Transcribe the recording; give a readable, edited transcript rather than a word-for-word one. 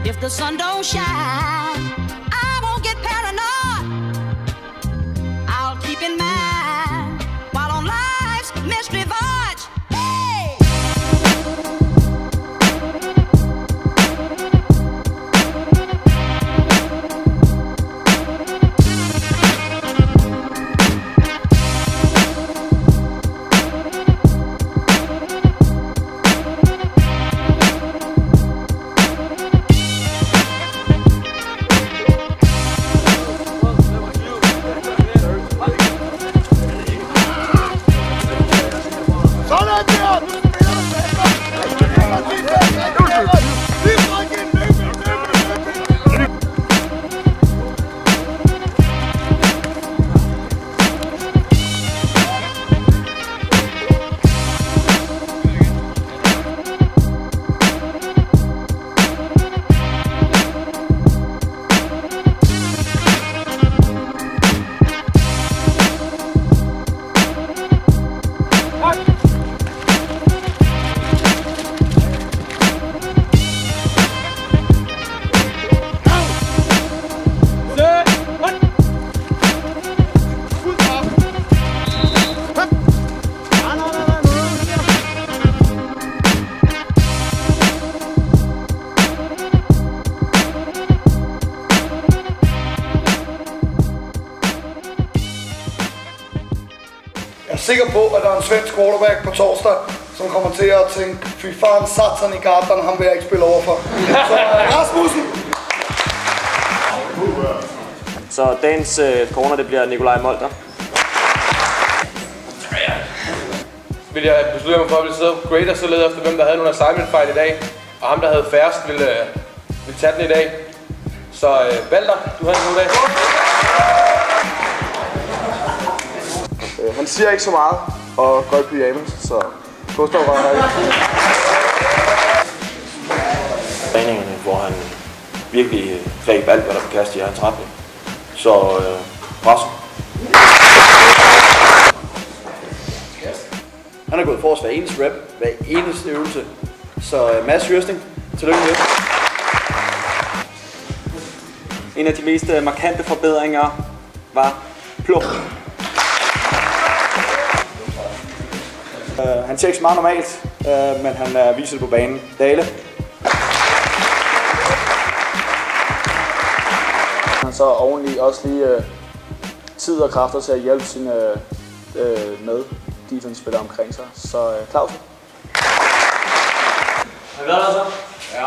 If the sun don't shine, I won't get paranoid. I'll keep in mind while on life's mystery voyage. Hey! Jeg er sikker på, at der er en svensk quarterback på torsdag, som kommer til at tænke, fy faren satan i garderen, ham vil jeg ikke spille overfor. Så Rasmussen! Så dagens corner, det bliver Nikolaj Molter. Vil jeg beslutte mig for, at vi sidder på Graders og leder efter, hvem der havde nogle assignment-fejl i dag. Og ham, der havde færrest, ville tage den i dag. Så Valter, du har en god dag. Han siger ikke så meget og går i pyjamas, så Gustav var her. Træningerne, hvor han virkelig greb alt, hvad der blev kastet i hans retning. Så pressen. Han har gået for os hver eneste rep, hver eneste øvelse. Så Mads Hyrsting, tillykke med det. En af de mest markante forbedringer var pluk. Han ser ikke så meget normalt, men han viser det på banen. Dale. Han så oveni også lige tid og kræfter til at hjælpe sine med defense-spillere omkring sig. Så Clausen. Har vi været der så? Ja.